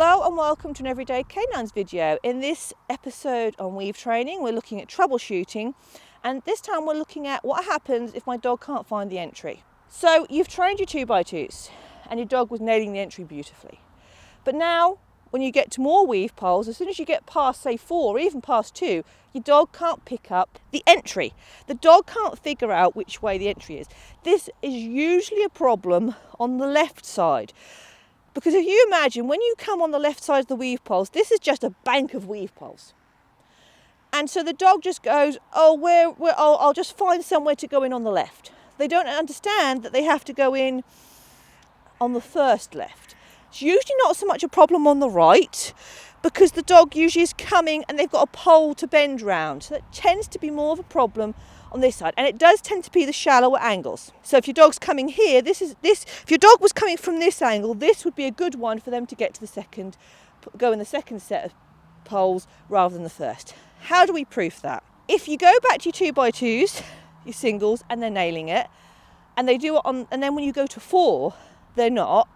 Hello and welcome to an Everyday Canines video. In this episode on weave training, we're looking at troubleshooting, and this time we're looking at what happens if my dog can't find the entry. So you've trained your 2x2s and your dog was nailing the entry beautifully. But now when you get to more weave poles, as soon as you get past say 4 or even past 2, your dog can't pick up the entry. The dog can't figure out which way the entry is. This is usually a problem on the left side. Because if you imagine, when you come on the left side of the weave poles, this is just a bank of weave poles. And so the dog just goes, I'll just find somewhere to go in on the left. They don't understand that they have to go in on the first left. It's usually not so much a problem on the right, because the dog usually is coming and they've got a pole to bend round. So that tends to be more of a problem on this side, and it does tend to be the shallower angles. So if your dog's coming here, if your dog was coming from this angle, this would be a good one for them to get to go in the second set of poles rather than the first. How do we proof that? If you go back to your 2x2s, your singles, and they're nailing it, and they do it and then when you go to 4, they're not,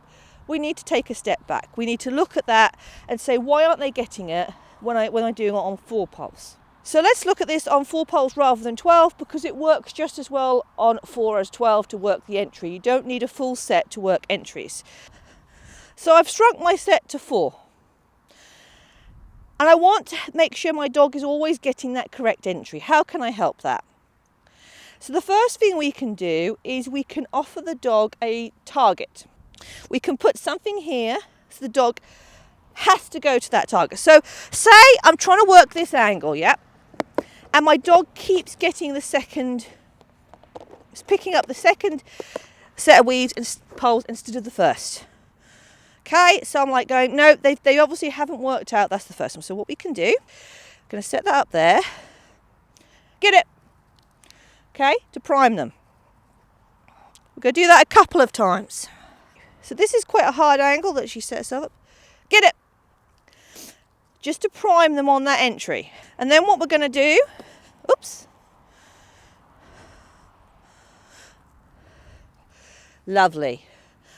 we need to take a step back. We need to look at that and say, why aren't they getting it when I'm doing it on 4 poles? So let's look at this on 4 poles rather than 12, because it works just as well on 4 as 12 to work the entry. You don't need a full set to work entries. So I've shrunk my set to 4. And I want to make sure my dog is always getting that correct entry. How can I help that? So the first thing we can do is we can offer the dog a target. We can put something here so the dog has to go to that target. So say I'm trying to work this angle, yeah? And my dog keeps getting it's picking up the second set of weaves and poles instead of the first. Okay, so I'm like going, no, they obviously haven't worked out that's the first one. So what we can do, I'm going to set that up there. Get it. Okay, to prime them. We're going to do that a couple of times. So this is quite a hard angle that she sets up. Get it. Just to prime them on that entry. And then what we're going to do, oops. Lovely.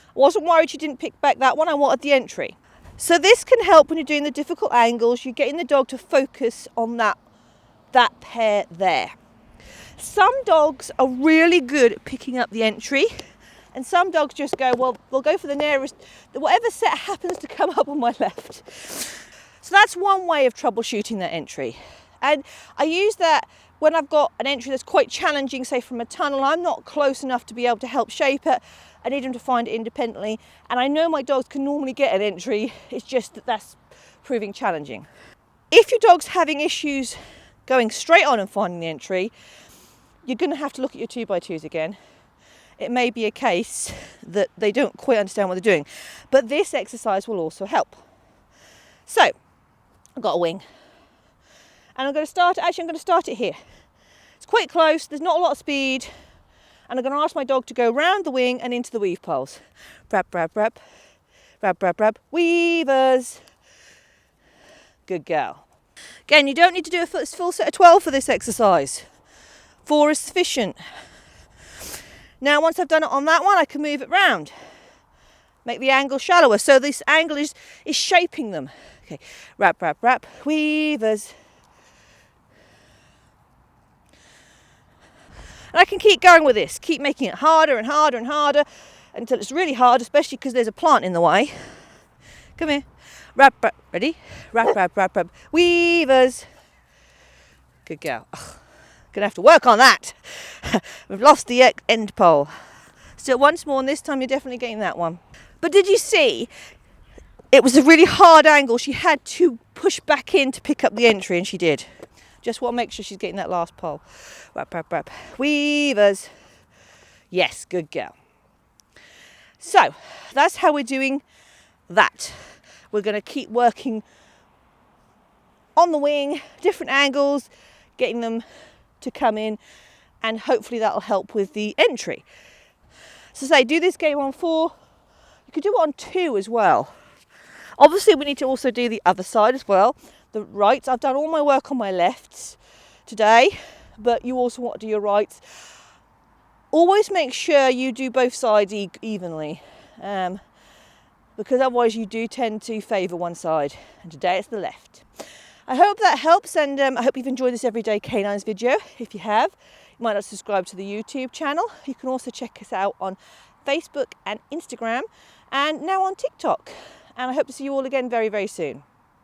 I wasn't worried she didn't pick back that one. I wanted the entry. So this can help when you're doing the difficult angles. You're getting the dog to focus on that pair there. Some dogs are really good at picking up the entry. And some dogs just go, well, they'll go for the nearest, whatever set happens to come up on my left. So that's one way of troubleshooting that entry. And I use that when I've got an entry that's quite challenging, say from a tunnel. I'm not close enough to be able to help shape it. I need them to find it independently. And I know my dogs can normally get an entry. It's just that that's proving challenging. If your dog's having issues going straight on and finding the entry, you're going to have to look at your 2x2s again. It may be a case that they don't quite understand what they're doing. But this exercise will also help. So, I've got a wing. And I'm going to start it here. It's quite close, there's not a lot of speed. And I'm going to ask my dog to go round the wing and into the weave poles. Brab, brab, brab. Brab, brab, brab. Weavers. Good girl. Again, you don't need to do a full set of 12 for this exercise. 4 is sufficient. Now, once I've done it on that one, I can move it round. Make the angle shallower. So this angle is shaping them. Okay, wrap, wrap, wrap. Weavers. And I can keep going with this. Keep making it harder and harder and harder until it's really hard, especially because there's a plant in the way. Come here. Wrap, wrap. Ready? Wrap, wrap, wrap, wrap. Weavers. Good girl. Ugh. Gonna have to work on that. We've lost the end pole. So once more, and this time you're definitely getting that one. But did you see? It was a really hard angle. She had to push back in to pick up the entry, and she did. Just want to make sure she's getting that last pole. Wrap, wrap, wrap. Weavers. Yes, good girl. So that's how we're doing that. We're going to keep working on the wing, different angles, getting them to come in, and hopefully that'll help with the entry. So say do this game on 4. You could do it on 2 as well. Obviously we need to also do the other side as well, the rights. I've done all my work on my lefts today, but you also want to do your rights. Always make sure you do both sides evenly. because otherwise you do tend to favour one side, and today it's the left. I hope that helps, and I hope you've enjoyed this Everyday Canines video. If you have, you might not subscribe to the YouTube channel. You can also check us out on Facebook and Instagram, and now on TikTok. And I hope to see you all again very, very soon.